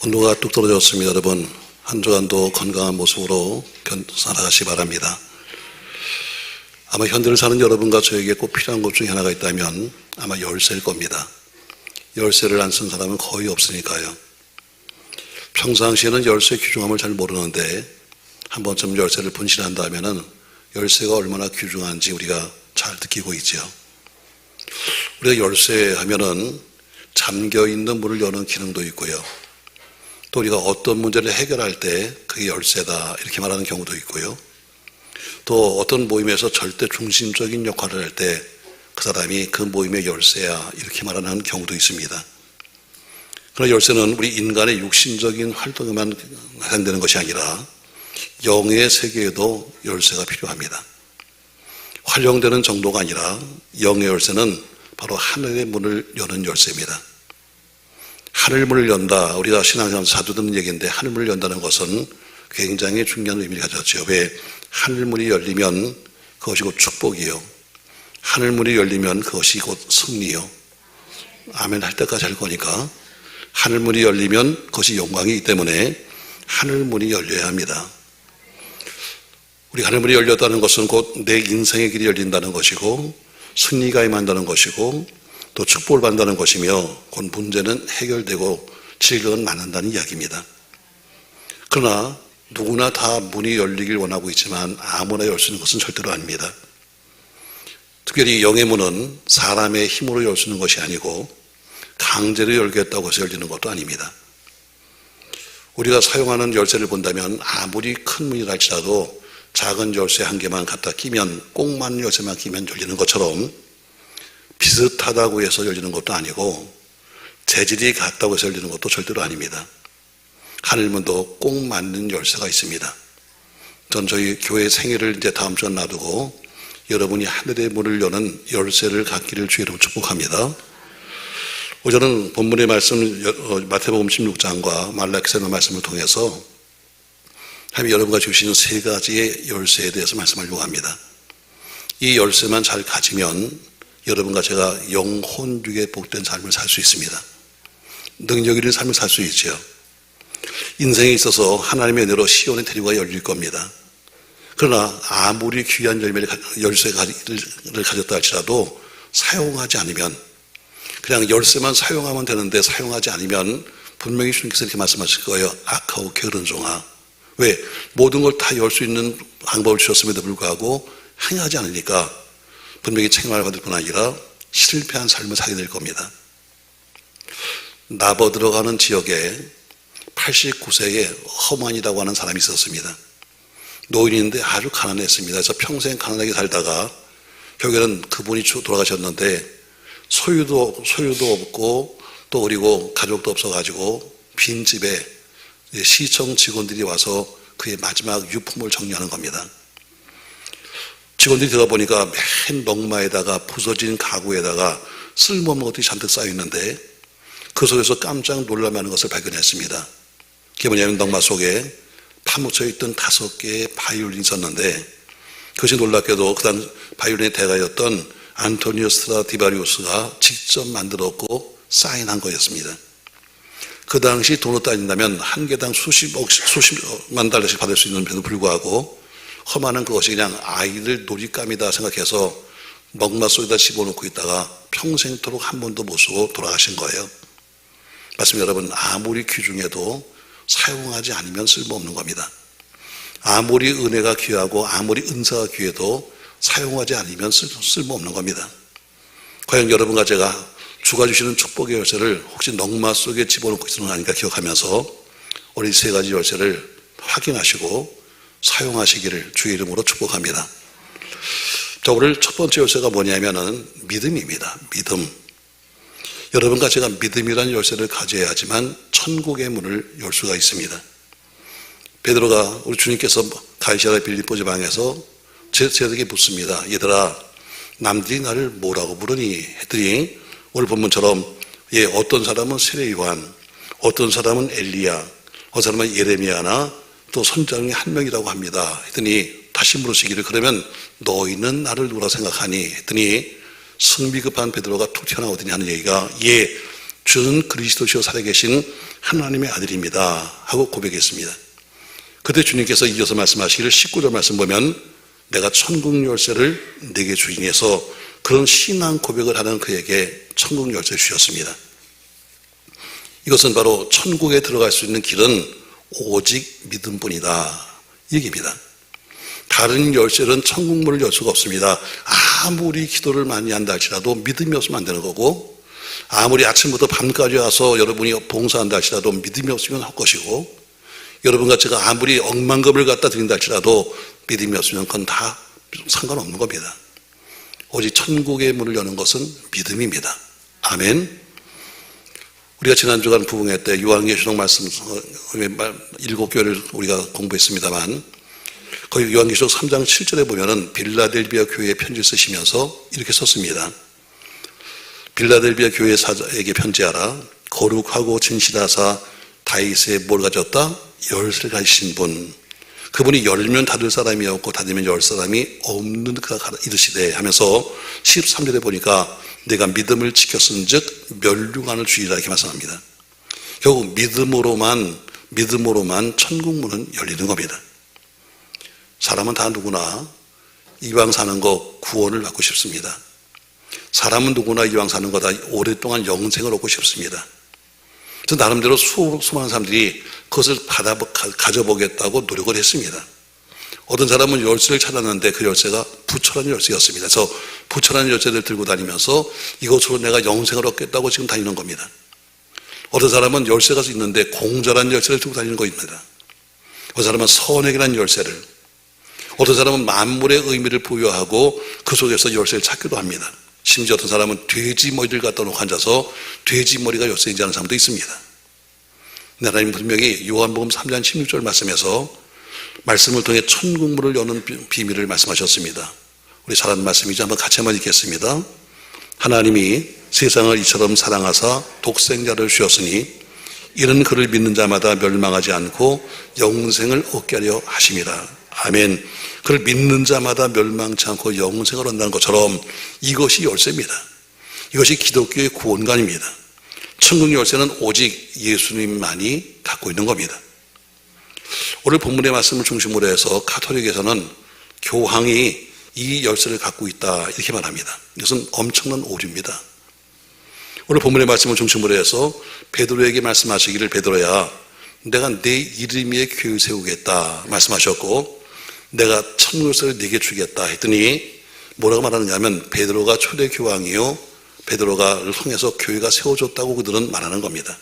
온도가 뚝 떨어졌습니다. 여러분, 한 주간도 건강한 모습으로 살아가시기 바랍니다. 아마 현대를 사는 여러분과 저에게 꼭 필요한 것 중에 하나가 있다면 아마 열쇠일 겁니다. 열쇠를 안 쓴 사람은 거의 없으니까요. 평상시에는 열쇠의 귀중함을 잘 모르는데 한 번쯤 열쇠를 분실한다면 열쇠가 얼마나 귀중한지 우리가 잘 느끼고 있죠. 우리가 열쇠 하면은 잠겨있는 문을 여는 기능도 있고요. 또 우리가 어떤 문제를 해결할 때 그게 열쇠다 이렇게 말하는 경우도 있고요. 또 어떤 모임에서 절대 중심적인 역할을 할 때 그 사람이 그 모임의 열쇠야 이렇게 말하는 경우도 있습니다. 그러나 열쇠는 우리 인간의 육신적인 활동에만 해당되는 것이 아니라 영의 세계에도 열쇠가 필요합니다. 활용되는 정도가 아니라 영의 열쇠는 바로 하늘의 문을 여는 열쇠입니다. 하늘 문을 연다. 우리가 신앙생활에서 자주 듣는 얘기인데 하늘 문을 연다는 것은 굉장히 중요한 의미를 가졌죠. 왜? 하늘 문이 열리면 그것이 곧 축복이요. 하늘 문이 열리면 그것이 곧 승리요. 아멘 할 때까지 할 거니까 하늘 문이 열리면 그것이 영광이기 때문에 하늘 문이 열려야 합니다. 우리 하늘 문이 열렸다는 것은 곧 내 인생의 길이 열린다는 것이고 승리가 임한다는 것이고 또 축복을 받는다는 것이며 곧 문제는 해결되고 질병은 낫는다는 이야기입니다. 그러나 누구나 다 문이 열리길 원하고 있지만 아무나 열 수 있는 것은 절대로 아닙니다. 특별히 영의 문은 사람의 힘으로 열 수 있는 것이 아니고 강제로 열겠다고 해서 열리는 것도 아닙니다. 우리가 사용하는 열쇠를 본다면 아무리 큰 문이라 할지라도 작은 열쇠 한 개만 갖다 끼면 꼭 맞는 열쇠만 끼면 열리는 것처럼 비슷하다고 해서 열리는 것도 아니고 재질이 같다고 해서 열리는 것도 절대로 아닙니다. 하늘문도 꼭 맞는 열쇠가 있습니다. 전 저희 교회 생일을 이제 다음 주에 놔두고 여러분이 하늘의 문을 여는 열쇠를 갖기를 주의 이름으로 축복합니다. 오늘은 본문의 말씀 마태복음 16장과 말라기서 말씀을 통해서 하나님 여러분과 주시는 세 가지의 열쇠에 대해서 말씀하려고 합니다. 이 열쇠만 잘 가지면 여러분과 제가 영혼육에 복된 삶을 살 수 있습니다. 능력 있는 삶을 살 수 있죠. 인생에 있어서 하나님의 은혜로 시온의 대류가 열릴 겁니다. 그러나 아무리 귀한 열쇠를 가졌다 할지라도 사용하지 않으면 그냥 열쇠만 사용하면 되는데 사용하지 않으면 분명히 주님께서 이렇게 말씀하실 거예요. 악하고 게으른 종아. 왜? 모든 걸 다 열 수 있는 방법을 주셨음에도 불구하고 행하지 않으니까 분명히 책임을 받을 뿐 아니라 실패한 삶을 살게 될 겁니다. 나버 들어가는 지역에 89세의 허만이라고 하는 사람이 있었습니다. 노인인데 아주 가난했습니다. 그래서 평생 가난하게 살다가 결국에는 그분이 돌아가셨는데 소유도 없고 또 그리고 가족도 없어가지고 빈집에 시청 직원들이 와서 그의 마지막 유품을 정리하는 겁니다. 직원들이 들어가 보니까 맨 넝마에다가 부서진 가구에다가 쓸모없는 것들이 잔뜩 쌓여 있는데 그 속에서 깜짝 놀랄만한 것을 발견했습니다. 그게 뭐냐면 넝마 속에 파묻혀 있던 5개의 바이올린이 있었는데 그것이 놀랍게도 그 당 바이올린의 대가였던 안토니오 스트라디바리우스가 직접 만들었고 사인한 거였습니다. 그 당시 돈으로 따진다면 한 개당 수십만 달러씩 받을 수 있는 데도 불구하고 허만은 그것이 그냥 아이들 놀잇감이다 생각해서 넝마 속에다 집어넣고 있다가 평생토록 한 번도 못 쓰고 돌아가신 거예요. 맞습니다. 여러분, 아무리 귀중해도 사용하지 않으면 쓸모없는 겁니다. 아무리 은혜가 귀하고 아무리 은사가 귀해도 사용하지 않으면 쓸모없는 겁니다. 과연 여러분과 제가 주가 주시는 축복의 열쇠를 혹시 넝마 속에 집어넣고 있는 거 아닌가 기억하면서 우리 세 가지 열쇠를 확인하시고 사용하시기를 주의 이름으로 축복합니다. 자, 오늘 첫 번째 열쇠가 뭐냐면은 믿음입니다. 믿음. 여러분과 제가 믿음이라는 열쇠를 가져야 하지만 천국의 문을 열 수가 있습니다. 베드로가 우리 주님께서 가이사랴 빌립보 지방에서 제자들에게 묻습니다. 얘들아, 남들이 나를 뭐라고 부르니? 했더니 오늘 본문처럼 어떤 사람은 세례 요한, 어떤 사람은 엘리야, 어떤 사람은 예레미야나 또 선지자 중에 한 명이라고 합니다. 했더니 다시 물으시기를 그러면 너희는 나를 누구라 생각하니? 했더니 승비급한 베드로가 툭 튀어나오더니 하는 얘기가 주는 그리스도시요 살아계신 하나님의 아들입니다 하고 고백했습니다. 그때 주님께서 이어서 말씀하시기를 19절 말씀 보면 내가 천국 열쇠를 내게 주인해서 그런 신앙 고백을 하는 그에게 천국 열쇠를 주셨습니다. 이것은 바로 천국에 들어갈 수 있는 길은 오직 믿음뿐이다 이 얘기입니다. 다른 열쇠는 천국문을 열 수가 없습니다. 아무리 기도를 많이 한다 할지라도 믿음이 없으면 안 되는 거고, 아무리 아침부터 밤까지 와서 여러분이 봉사한다 할지라도 믿음이 없으면 할 것이고, 여러분과 제가 아무리 억만금을 갖다 드린다 할지라도 믿음이 없으면 그건 다 상관없는 겁니다. 오직 천국의 문을 여는 것은 믿음입니다. 아멘. 우리가 지난 주간 부흥회 때 요한계시록 말씀 7교회를 우리가 공부했습니다만, 거기 요한계시록 3장 7절에 보면은 빌라델비아 교회에 편지를 쓰시면서 이렇게 썼습니다. 빌라델비아 교회 사자에게 편지하라. 거룩하고 진실하사 다윗의 뭘 가졌다? 열쇠를 가지신 분. 그분이 열면 닫을 사람이 없고 닫으면 열 사람이 없는 그가 이르시되 하면서 13절에 보니까 내가 믿음을 지켰은즉 멸류관을 주리라 이렇게 말씀합니다. 결국 믿음으로만 천국문은 열리는 겁니다. 사람은 다 누구나 이왕 사는 거 구원을 받고 싶습니다. 사람은 누구나 이왕 사는 거 다 오랫동안 영생을 얻고 싶습니다. 그래서 나름대로 수많은 사람들이 그것을 가져보겠다고 노력을 했습니다. 어떤 사람은 열쇠를 찾았는데 그 열쇠가 부처라는 열쇠였습니다. 그래서 부처라는 열쇠를 들고 다니면서 이것으로 내가 영생을 얻겠다고 지금 다니는 겁니다. 어떤 사람은 열쇠가 있는데 공자라는 열쇠를 들고 다니는 겁니다. 어떤 사람은 선행이라는 열쇠를, 어떤 사람은 만물의 의미를 부여하고 그 속에서 열쇠를 찾기도 합니다. 심지어 어떤 사람은 돼지 머리를 갖다 놓고 앉아서 돼지 머리가 열쇠인지 하는 사람도 있습니다. 하나님 분명히 요한복음 3장 16절 말씀에서 말씀을 통해 천국문을 여는 비밀을 말씀하셨습니다. 우리 잘 아는 말씀이죠. 한번 같이 한번 읽겠습니다. 하나님이 세상을 이처럼 사랑하사 독생자를 주셨으니 이는 그를 믿는 자마다 멸망하지 않고 영생을 얻게 하려 하심이라. 아멘. 그를 믿는 자마다 멸망치 않고 영생을 얻는다는 것처럼 이것이 열쇠입니다. 이것이 기독교의 구원관입니다. 천국 열쇠는 오직 예수님만이 갖고 있는 겁니다. 오늘 본문의 말씀을 중심으로 해서 가톨릭에서는 교황이 이 열쇠를 갖고 있다 이렇게 말합니다. 이것은 엄청난 오류입니다. 오늘 본문의 말씀을 중심으로 해서 베드로에게 말씀하시기를 베드로야 내가 내 이름 위에 교회 세우겠다 말씀하셨고 내가 천국 열쇠를 네게 주겠다 했더니 뭐라고 말하느냐면 베드로가 초대 교황이요 베드로가 통해서 교회가 세워졌다고 그들은 말하는 겁니다.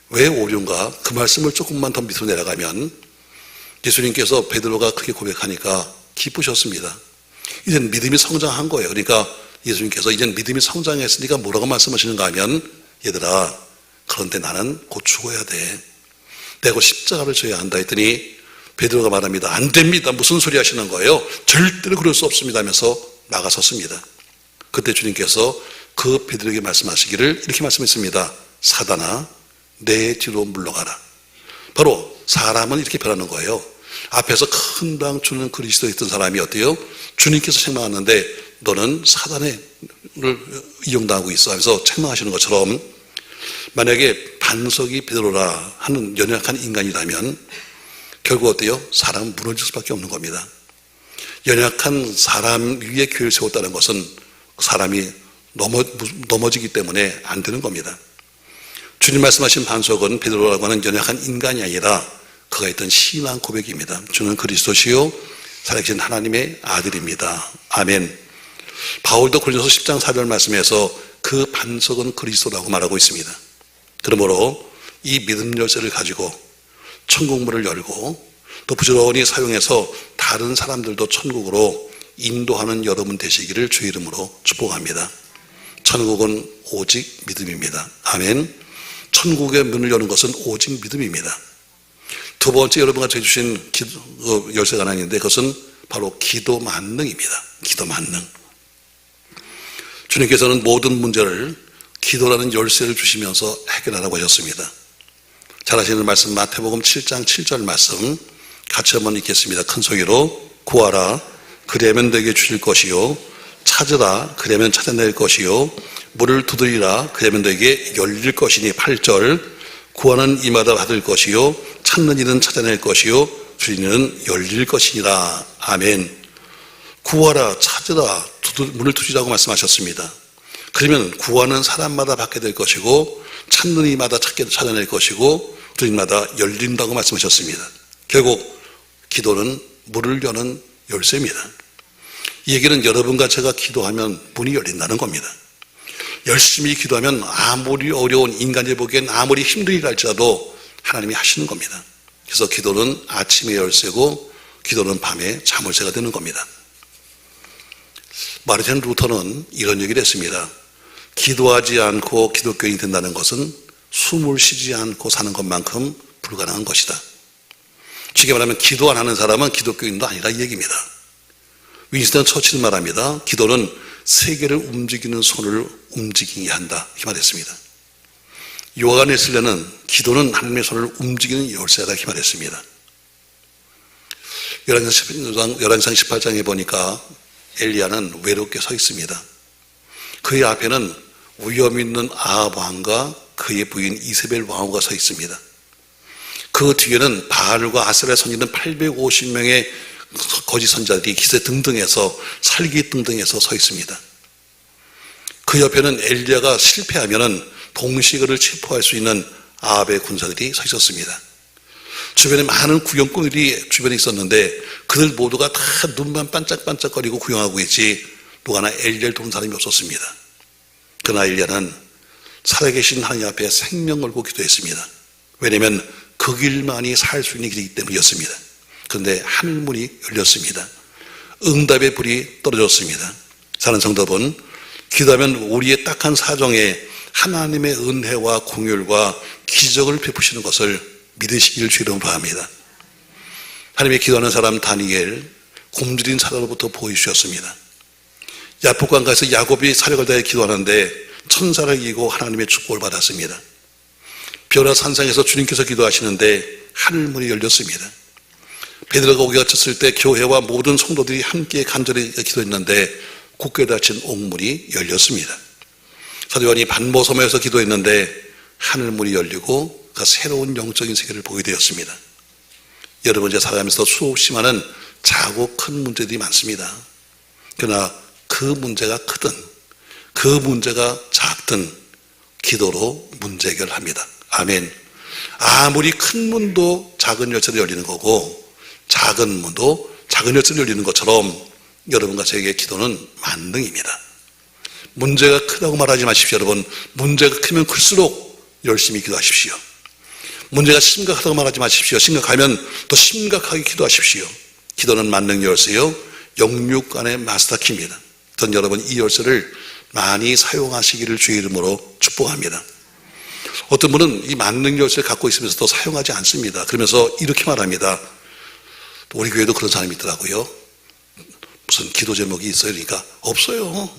왜 오류인가? 그 말씀을 조금만 더 밑으로 내려가면 예수님께서 베드로가 그렇게 고백하니까 기쁘셨습니다. 이젠 믿음이 성장한 거예요. 그러니까 예수님께서 이젠 믿음이 성장했으니까 뭐라고 말씀하시는가 하면 얘들아 그런데 나는 곧 죽어야 돼. 내가 십자가를 져야 한다 했더니 베드로가 말합니다. 안 됩니다. 무슨 소리 하시는 거예요? 절대로 그럴 수 없습니다 하면서 나가섰습니다. 그때 주님께서 그 베드로에게 말씀하시기를 이렇게 말씀했습니다. 사단아 내 뒤로 물러가라. 바로 사람은 이렇게 변하는 거예요. 앞에서 큰 당 주는 그리스도에 있던 사람이 어때요? 주님께서 책망하는데 너는 사단을 이용당하고 있어 하면서 책망하시는 것처럼 만약에 반석이 베드로라 하는 연약한 인간이라면 결국 어때요? 사람은 무너질 수밖에 없는 겁니다. 연약한 사람 위에 교회를 세웠다는 것은 사람이 넘어지기 때문에 안 되는 겁니다. 주님 말씀하신 반석은 베드로라고 하는 연약한 인간이 아니라 그가 했던 신앙 고백입니다. 주는 그리스도시요 살아계신 하나님의 아들입니다. 아멘. 바울도 고린도서 10장 4절 말씀에서 그 반석은 그리스도라고 말하고 있습니다. 그러므로 이 믿음 열쇠를 가지고 천국문을 열고 또 부지런히 사용해서 다른 사람들도 천국으로 인도하는 여러분 되시기를 주의 이름으로 축복합니다. 천국은 오직 믿음입니다. 아멘. 천국의 문을 여는 것은 오직 믿음입니다. 두 번째 여러분과 주신 열쇠가 하나 있는데 그것은 바로 기도 만능입니다. 기도 만능. 주님께서는 모든 문제를 기도라는 열쇠를 주시면서 해결하라고 하셨습니다. 잘 아시는 말씀 마태복음 7장 7절 말씀 같이 한번 읽겠습니다. 큰 소리로 구하라 그리하면 내게 주실 것이요 찾으라 그리하면 찾아낼 것이요 문을 두드리라. 그러면 너에게 열릴 것이니. 8절. 구하는 이마다 받을 것이요 찾는 이는 찾아낼 것이요 주인은 열릴 것이니라. 아멘. 구하라, 찾으라, 문을 두드리라고 말씀하셨습니다. 그러면 구하는 사람마다 받게 될 것이고 찾는 이마다 찾아낼 것이고 주인마다 열린다고 말씀하셨습니다. 결국 기도는 문을 여는 열쇠입니다. 이 얘기는 여러분과 제가 기도하면 문이 열린다는 겁니다. 열심히 기도하면 아무리 어려운 인간이 보기엔 아무리 힘든 일을 할지라도 하나님이 하시는 겁니다. 그래서 기도는 아침의 열쇠고 기도는 밤의 자물쇠가 되는 겁니다. 마르틴 루터는 이런 얘기를 했습니다. 기도하지 않고 기독교인이 된다는 것은 숨을 쉬지 않고 사는 것만큼 불가능한 것이다. 쉽게 말하면 기도 안 하는 사람은 기독교인도 아니라 이 얘기입니다. 윈스턴 처칠은 말합니다. 기도는 세계를 움직이는 손을 움직이게 한다. 이 말했습니다. 요한 웨슬리는 기도는 하나님의 손을 움직이는 열쇠다. 이 말했습니다. 열왕기상 18장에 보니까 엘리야는 외롭게 서 있습니다. 그의 앞에는 위험 있는 아합 왕과 그의 부인 이세벨 왕후가 서 있습니다. 그 뒤에는 바알과 아세라에 섬기는 850명의 거짓 선자들이 기세 등등해서 살기 등등해서 서 있습니다. 그 옆에는 엘리야가 실패하면은 동시그를 체포할 수 있는 아합의 군사들이 서 있었습니다. 주변에 많은 구경꾼들이 주변에 있었는데 그들 모두가 다 눈만 반짝반짝거리고 구경하고 있지 누가 하나 엘리야를 도는 사람이 없었습니다. 그러나 엘리야는 살아계신 하나님 앞에 생명 걸고 기도했습니다. 왜냐하면 그 길만이 살 수 있는 길이기 때문이었습니다. 그런데 하늘문이 열렸습니다. 응답의 불이 떨어졌습니다. 사는 성도분, 기도하면 우리의 딱한 사정에 하나님의 은혜와 공율과 기적을 베푸시는 것을 믿으시기를 주의로 바랍니다. 하나님의 기도하는 사람 다니엘, 굶주린 사람으로부터 보여주셨습니다. 야복강가에서 야곱이 사력을 다해 기도하는데 천사를 이기고 하나님의 축복을 받았습니다. 벼라 산상에서 주님께서 기도하시는데 하늘문이 열렸습니다. 베드로가 오기가 쳤을 때 교회와 모든 성도들이 함께 간절히 기도했는데 굳게 닫힌 옥문이 열렸습니다. 사도 요한이 반모섬에서 기도했는데 하늘문이 열리고 그 새로운 영적인 세계를 보게 되었습니다. 여러분, 제 살아가면서 수없이 많은 작고 큰 문제들이 많습니다. 그러나 그 문제가 크든 그 문제가 작든 기도로 문제 해결합니다. 아멘. 아무리 큰 문도 작은 열쇠로 열리는 거고 작은 문도 작은 열쇠로 열리는 것처럼 여러분과 저에게 기도는 만능입니다. 문제가 크다고 말하지 마십시오. 여러분, 문제가 크면 클수록 열심히 기도하십시오. 문제가 심각하다고 말하지 마십시오. 심각하면 더 심각하게 기도하십시오. 기도는 만능 열쇠요 영육간의 마스터키입니다. 전 여러분 이 열쇠를 많이 사용하시기를 주의 이름으로 축복합니다. 어떤 분은 이 만능 열쇠를 갖고 있으면서도 사용하지 않습니다. 그러면서 이렇게 말합니다. 우리 교회도 그런 사람이 있더라고요. 무슨 기도 제목이 있어요? 그러니까 없어요.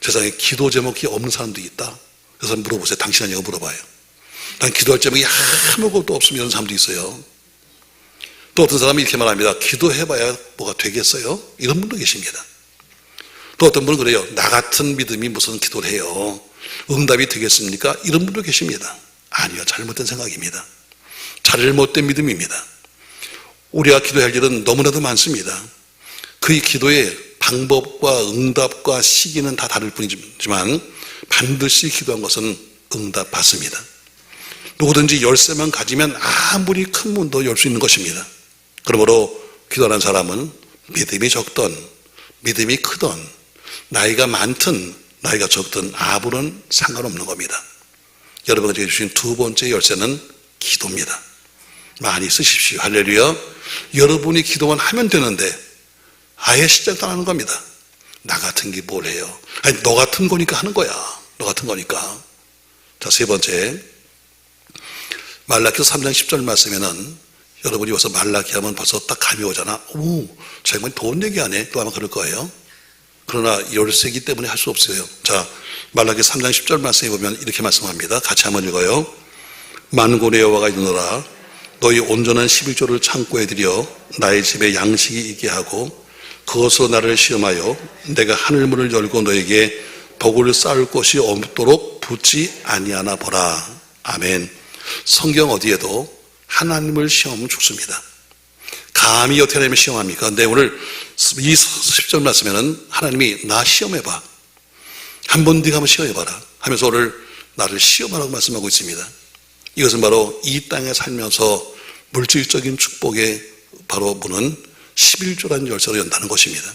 세상에 기도 제목이 없는 사람도 있다. 그래서 물어보세요. 당신 아니냐고 물어봐요. 난 기도할 제목이 아무것도 없으면 이런 사람도 있어요. 또 어떤 사람이 이렇게 말합니다. 기도해봐야 뭐가 되겠어요? 이런 분도 계십니다. 또 어떤 분은 그래요. 나 같은 믿음이 무슨 기도를 해요? 응답이 되겠습니까? 이런 분도 계십니다. 아니요, 잘못된 생각입니다. 잘못된 믿음입니다. 우리가 기도할 일은 너무나도 많습니다. 그 기도의 방법과 응답과 시기는 다 다를 뿐이지만 반드시 기도한 것은 응답 받습니다. 누구든지 열쇠만 가지면 아무리 큰 문도 열 수 있는 것입니다. 그러므로 기도하는 사람은 믿음이 적든 믿음이 크든 나이가 많든 나이가 적든 아무런 상관없는 겁니다. 여러분이 제게 주신 두 번째 열쇠는 기도입니다. 많이 쓰십시오. 할렐루야. 여러분이 기도만 하면 되는데 아예 시작도 안 하는 겁니다. 나 같은 게 뭘 해요? 아니, 너 같은 거니까 하는 거야. 너 같은 거니까. 자, 세 번째, 말라기서 3장 10절 말씀에는 여러분이 와서 말라기 하면 벌써 딱 감이 오잖아. 오, 저 양반이 돈 얘기하네. 또 아마 그럴 거예요. 그러나 열쇠이기 때문에 할 수 없어요. 자, 말라기 3장 10절 말씀에 보면 이렇게 말씀합니다. 같이 한번 읽어요. 만군의 여호와가 이르노라. 너희 온전한 11조를 창고에 들여 나의 집에 양식이 있게 하고 그것으로 나를 시험하여 내가 하늘문을 열고 너에게 복을 쌓을 곳이 없도록 붙지 아니하나 보라. 아멘. 성경 어디에도 하나님을 시험하면 죽습니다. 감히 어떻게 하나님을 시험합니까? 근데 오늘 이 10절 말씀에는 하나님이 나 시험해봐. 한번 네가 한번 시험해봐라 하면서 오늘 나를 시험하라고 말씀하고 있습니다. 이것은 바로 이 땅에 살면서 물질적인 축복의 바로 문은 11조라는 열쇠로 연다는 것입니다.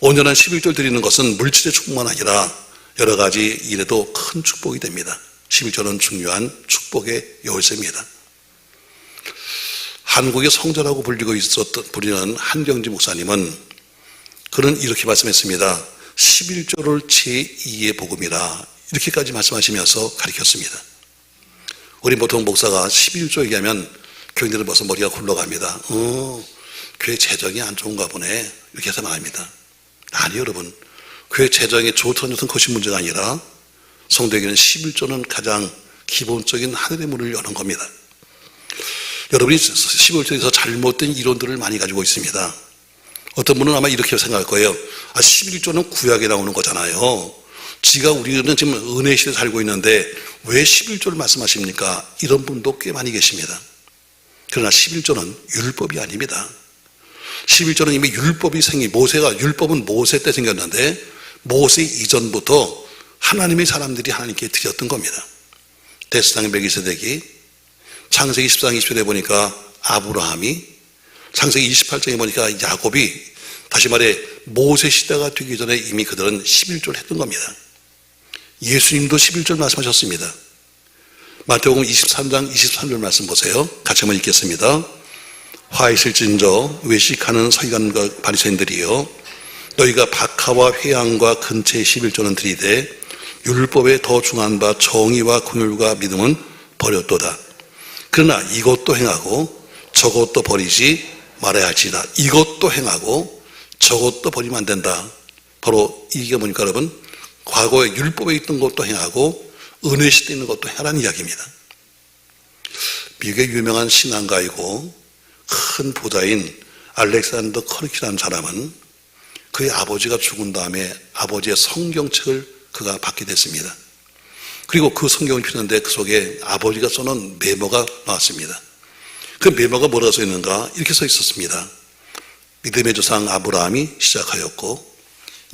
온전한 11조를 드리는 것은 물질의 축복만 아니라 여러 가지 일에도 큰 축복이 됩니다. 11조는 중요한 축복의 열쇠입니다. 한국의 성자라고 부리는 한경지 목사님은 그는 이렇게 말씀했습니다. 11조를 제2의 복음이라 이렇게까지 말씀하시면서 가르쳤습니다. 우리 보통 목사가 11조 얘기하면 교인들은 벌써 머리가 굴러갑니다. 교회 재정이 안 좋은가 보네 이렇게 해서 말합니다. 아니요 여러분, 교회 재정이 좋든 것이 문제가 아니라 성도에게는 11조는 가장 기본적인 하늘의 문을 여는 겁니다. 여러분이 11조에서 잘못된 이론들을 많이 가지고 있습니다. 어떤 분은 아마 이렇게 생각할 거예요. 11조는 구약에 나오는 거잖아요. 우리는 지금 은혜 시대에 살고 있는데 왜 11조를 말씀하십니까? 이런 분도 꽤 많이 계십니다. 그러나 11조는 율법이 아닙니다. 11조는 이미 율법이 율법은 모세 때 생겼는데 모세 이전부터 하나님의 사람들이 하나님께 드렸던 겁니다. 데스당의 멜기세덱이, 창세기 14장 20절에 보니까 아브라함이, 창세기 28장에 보니까 야곱이, 다시 말해 모세 시대가 되기 전에 이미 그들은 11조를 했던 겁니다. 예수님도 11절 말씀하셨습니다. 마태복음 23장 23절 말씀 보세요. 같이 한번 읽겠습니다. 화 있을진저 외식하는 서기관과 바리새인들이여, 너희가 박하와 회향과 근처의 11조는 드리되 율법에 더 중한 바 정의와 긍휼과 믿음은 버렸도다. 그러나 이것도 행하고 저것도 버리지 말아야 할지다. 이것도 행하고 저것도 버리면 안 된다. 바로 이게 뭐니까 여러분, 과거에 율법에 있던 것도 행하고 은혜 시대에 있는 것도 행하라는 이야기입니다. 미국의 유명한 신앙가이고 큰 부자인 알렉산더 커리키라는 사람은 그의 아버지가 죽은 다음에 아버지의 성경책을 그가 받게 됐습니다. 그리고 그 성경을 펴는데 그 속에 아버지가 써놓은 메모가 나왔습니다. 그 메모가 뭐라고 써 있는가? 이렇게 써 있었습니다. 믿음의 조상 아브라함이 시작하였고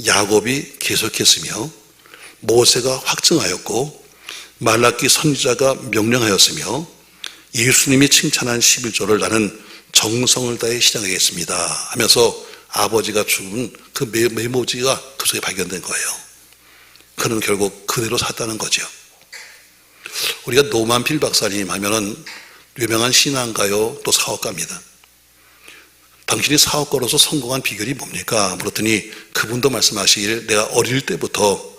야곱이 계속했으며 모세가 확증하였고 말라기 선지자가 명령하였으며 예수님이 칭찬한 11조를 나는 정성을 다해 시작하겠습니다 하면서 아버지가 죽은 그 메모지가 그 속에 발견된 거예요. 그는 결국 그대로 샀다는 거죠. 우리가 노만필 박사님 하면은 유명한 신앙가요 또 사업가입니다. 당신이 사업가로서 성공한 비결이 뭡니까? 물었더니 그분도 말씀하시길 내가 어릴 때부터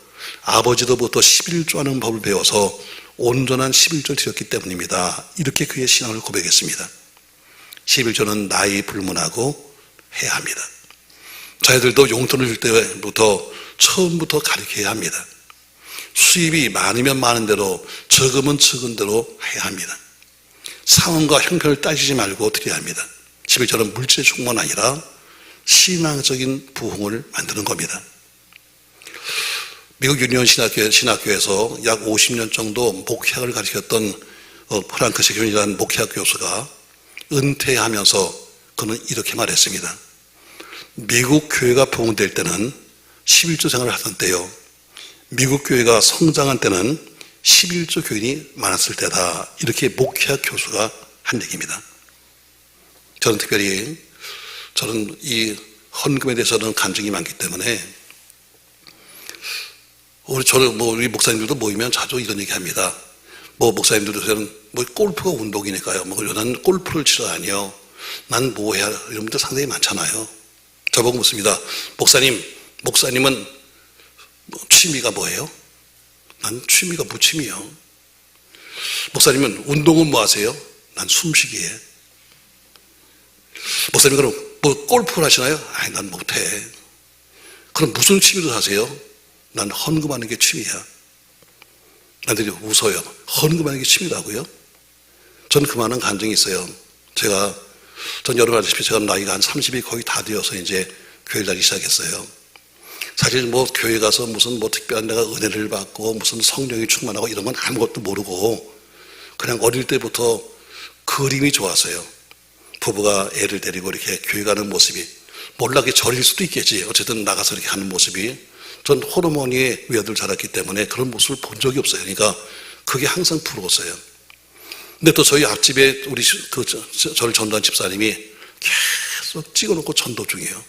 아버지로부터 11조 하는 법을 배워서 온전한 11조를 드렸기 때문입니다. 이렇게 그의 신앙을 고백했습니다. 11조는 나이 불문하고 해야 합니다. 자녀들도 용돈을 줄 때부터 처음부터 가르쳐야 합니다. 수입이 많으면 많은 대로 적으면 적은 대로 해야 합니다. 상황과 형편을 따지지 말고 드려야 합니다. 11조는 물질의 축복만 아니라 신앙적인 부흥을 만드는 겁니다. 미국 유니온 신학교에서 약 50년 정도 목회학을 가르쳤던 프랑크 세균이라는 목회학 교수가 은퇴하면서 그는 이렇게 말했습니다. 미국 교회가 부흥될 때는 11조 생활을 하던 때요, 미국 교회가 성장한 때는 11조 교인이 많았을 때다. 이렇게 목회학 교수가 한 얘기입니다. 저는 특별히 이 헌금에 대해서는 간증이 많기 때문에 우리 목사님들도 모이면 자주 이런 얘기 합니다. 목사님들은 골프가 운동이니까요. 난 골프를 치러 다녀. 난 뭐 해야, 이런 분들 상당히 많잖아요. 저보고 묻습니다. 목사님은 취미가 뭐예요? 난 취미가 무취미요. 목사님은 운동은 뭐 하세요? 난 숨쉬기에. 목사님 그럼 골프를 하시나요? 아니, 난 못해. 그럼 무슨 취미로 하세요? 난 헌금하는 게 취미야. 남들이 웃어요. 헌금하는 게 취미라고요? 저는 그만한 간증이 있어요. 전 여러분 아시다시피 제가 나이가 한 30이 거의 다 되어서 이제 교회를 다니기 시작했어요. 사실 뭐 교회 가서 무슨 뭐 특별한 내가 은혜를 받고 무슨 성령이 충만하고 이런 건 아무것도 모르고 그냥 어릴 때부터 그림이 좋았어요. 부부가 애를 데리고 이렇게 교회 가는 모습이 몰락이 절일 수도 있겠지. 어쨌든 나가서 이렇게 하는 모습이 전 호르몬이 외아들 자랐기 때문에 그런 모습을 본 적이 없어요. 그러니까 그게 항상 부러웠어요. 근데 또 저희 앞집에 우리 저를 전도한 집사님이 계속 찍어놓고 전도 중이에요.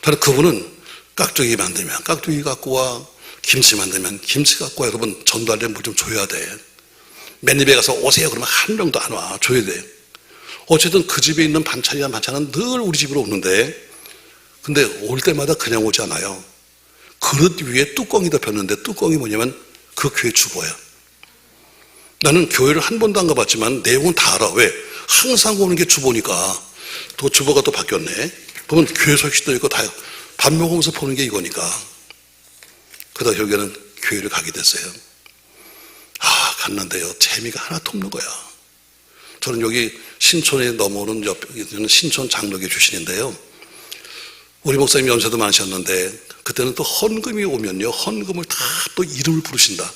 저는 그분은 깍두기 만들면 깍두기 갖고 와, 김치 만들면 김치 갖고 와. 여러분 전도하려면 물 좀 줘야 돼. 맨입에 가서 오세요 그러면 한 명도 안 와. 줘야 돼. 어쨌든 그 집에 있는 반찬이란 반찬은 늘 우리 집으로 오는데 근데 올 때마다 그냥 오지 않아요. 그릇 위에 뚜껑이 덮였는데 뚜껑이 뭐냐면 그 교회 주보야. 나는 교회를 한 번도 안 가봤지만 내용은 다 알아. 왜? 항상 오는 게 주보니까. 또 주보가 또 바뀌었네. 보면 교회 소식도 있고 다 밥 먹으면서 보는 게 이거니까. 그러다 결국에는 교회를 가게 됐어요. 갔는데요. 재미가 하나도 없는 거야. 저는 여기 신촌에 넘어오는 옆에는 신촌 장로교 출신인데요. 우리 목사님 연세도 많으셨는데 그때는 또 헌금이 오면요. 헌금을 다 또 이름을 부르신다.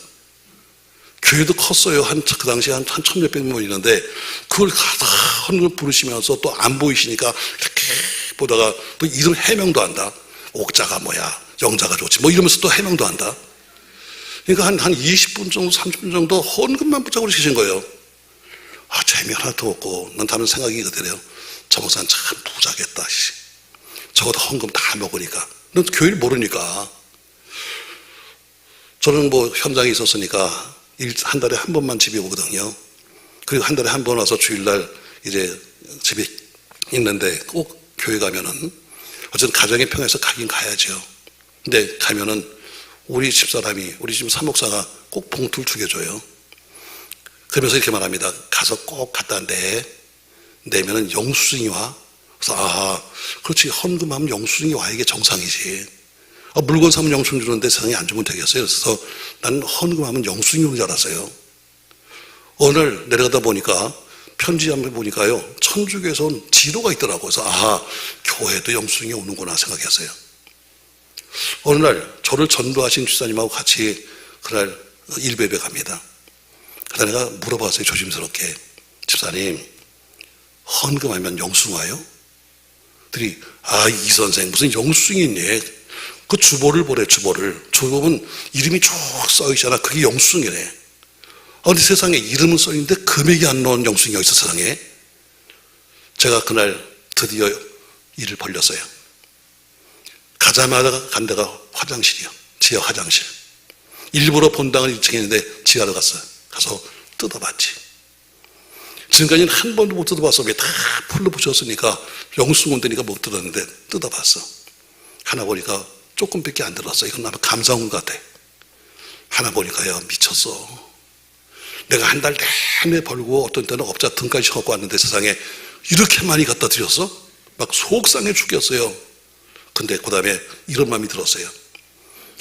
교회도 컸어요. 그 당시에 한 1,000몇백 명 있는데 그걸 다 헌금 부르시면서 또 안 보이시니까 이렇게 보다가 또 이름 해명도 한다. 옥자가 뭐야, 영자가 좋지 뭐 이러면서 또 해명도 한다. 그러니까 한 20분 정도 30분 정도 헌금만 붙잡고 계신 거예요. 재미 하나도 없고 난 다른 생각이 그대로요. 저 목사는 참 부자겠다. 적어도 헌금 다 먹으니까. 넌 교회를 모르니까. 저는 뭐 현장에 있었으니까 한 달에 한 번만 집에 오거든요. 그리고 한 달에 한 번 와서 주일날 이제 집에 있는데 꼭 교회 가면은 어쨌든 가정의 평에서 가긴 가야죠. 근데 가면은 우리 집사람이 우리 집 사목사가 꼭 봉투를 2개 줘요. 그러면서 이렇게 말합니다. 가서 꼭 갖다 내면은 영수증이 와. 그래서 그렇지 헌금하면 영수증이 와. 이게 정상이지. 물건 사면 영수증 주는데 세상에 안 주면 되겠어요. 그래서 난 헌금하면 영수증이 오는 줄 알았어요. 어느 날 내려가다 보니까 편지 한번 보니까요. 천주교에서 온 지도가 있더라고요. 그래서 교회도 영수증이 오는구나 생각했어요. 어느 날 저를 전도하신 집사님하고 같이 그날 일베베 갑니다. 그러다 내가 물어봤어요. 조심스럽게. 집사님 헌금하면 영수증 와요? 그랬더니 이 선생 무슨 영수증이 있니? 그 주보를 보래. 주보를. 주보는 이름이 쭉 써있잖아. 그게 영수증이래. 근데 세상에 이름은 써있는데 금액이 안 나온 영수증이 어디 있어 세상에. 제가 그날 드디어 일을 벌렸어요. 가자마자 간 데가 화장실이요. 지하 화장실. 일부러 본당을 1층에 있는데 지하로 갔어요. 가서 뜯어봤지. 지금까지는 한 번도 못 뜯어봤어. 왜 다 풀로 붙였으니까 영수증 온다니까 못 뜯었는데 뜯어봤어. 하나 보니까 조금밖에 안 들었어. 이건 아마 감사원 같아. 하나 보니까요 미쳤어. 내가 한 달 내내 벌고 어떤 때는 업자 등까지 쳐갖고 왔는데 세상에 이렇게 많이 갖다 드렸어? 막 속상해 죽겠어요. 근데 그 다음에 이런 마음이 들었어요.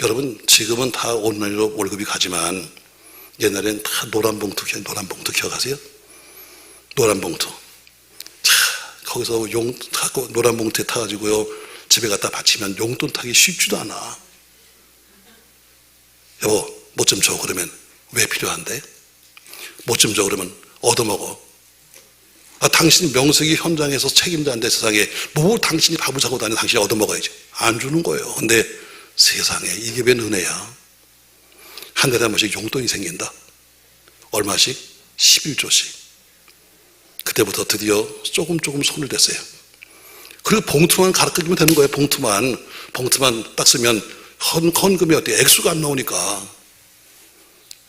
여러분 지금은 다 온라인으로 월급이 가지만 옛날엔 다 노란 봉투 기억하세요? 노란 봉투. 거기서 노란 봉투에 타가지고요 집에 갖다 바치면 용돈 타기 쉽지도 않아. 여보 뭐 좀 줘. 그러면 왜 필요한데? 뭐 좀 줘. 그러면 얻어먹어. 당신 명색이 현장에서 책임자인데 세상에 뭐 당신이 밥을 사고 다니 당신이 얻어먹어야지. 안 주는 거예요. 근데 세상에 이게 웬 은혜야. 한 달에 한 번씩 용돈이 생긴다. 얼마씩? 11조씩. 그때부터 드디어 조금 손을 댔어요. 그리고 봉투만 가르쳐주면 되는 거예요. 봉투만 딱 쓰면 헌금이 어때? 액수가 안 나오니까.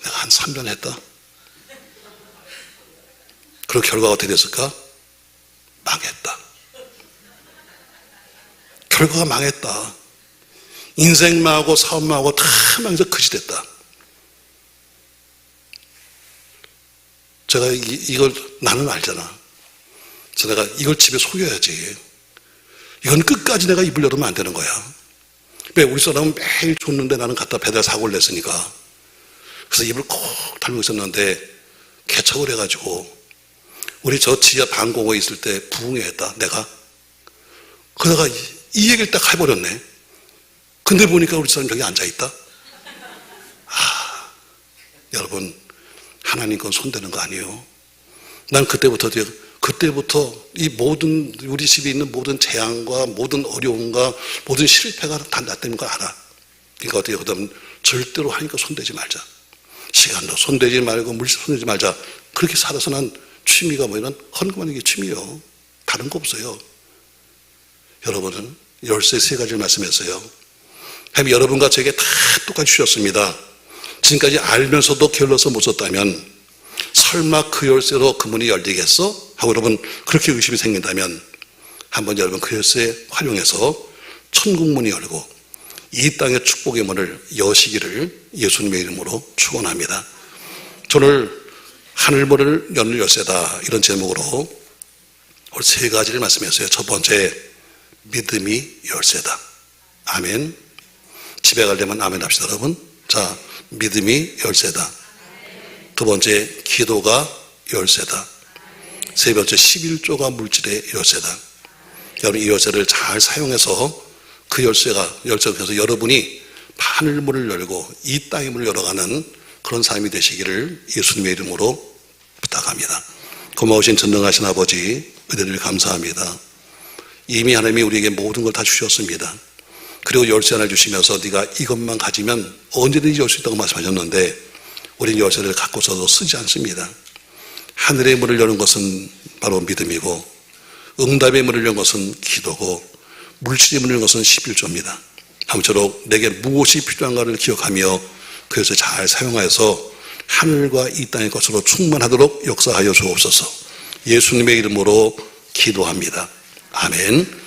내가 한 3년 했다. 그리고 결과가 어떻게 됐을까? 망했다. 결과가 망했다. 인생 망하고 사업 망하고 다 망해서 그지 됐다. 제가 이걸 나는 알잖아. 그래서 내가 이걸 집에 속여야지. 이건 끝까지 내가 입을 열으면 안 되는 거야. 왜? 우리 사람은 매일 줬는데 나는 갖다 배달 사고를 냈으니까. 그래서 입을 콕 달고 있었는데 개척을 해가지고 우리 저 지하 방공호에 있을 때 부흥회했다 내가. 그러다가 이 얘기를 딱 해버렸네. 근데 보니까 우리 사람 여기 앉아있다. 여러분, 하나님 건 손대는 거 아니에요. 난 그때부터 이 모든 우리 집에 있는 모든 재앙과 모든 어려움과 모든 실패가 다 나 때문인 걸 알아. 그러니까 어떻게 하면 절대로 하니까 손대지 말자. 시간도 손대지 말고 물질 손대지 말자. 그렇게 살아서 난 취미가 뭐냐면 헌금하는 게 취미예요. 다른 거 없어요. 여러분은 열쇠 3가지를 말씀했어요. 하나님 여러분과 저에게 다 똑같이 주셨습니다. 지금까지 알면서도 게을러서 못 썼다면 설마 그 열쇠로 그 문이 열리겠어? 하고 여러분 그렇게 의심이 생긴다면 한번 여러분 그 열쇠 활용해서 천국 문이 열고 이 땅의 축복의 문을 여시기를 예수님의 이름으로 축원합니다. 오늘 하늘문을 여는 열쇠다 이런 제목으로 오늘 3가지를 말씀했어요. 첫 번째, 믿음이 열쇠다. 아멘. 집에 가려면 아멘 합시다 여러분. 자, 믿음이 열쇠다. 두 번째, 기도가 열쇠다. 세 번째, 11조가 물질의 열쇠다. 여러분 이 열쇠를 잘 사용해서 그 열쇠가 통해서 여러분이 하늘문을 열고 이 땅의 문을 열어가는 그런 삶이 되시기를 예수님의 이름으로 부탁합니다. 고마우신 전능하신 아버지 은혜를 감사합니다. 이미 하나님이 우리에게 모든 걸 다 주셨습니다. 그리고 열쇠 하나 주시면서 네가 이것만 가지면 언제든지 열 수 있다고 말씀하셨는데 우리는 열쇠를 갖고서도 쓰지 않습니다. 하늘의 문을 여는 것은 바로 믿음이고 응답의 문을 여는 것은 기도고 물질의 문을 여는 것은 11조입니다. 아무쪼록 내게 무엇이 필요한가를 기억하며 그것을 잘 사용하여서 하늘과 이 땅의 것으로 충만하도록 역사하여 주옵소서. 예수님의 이름으로 기도합니다. 아멘.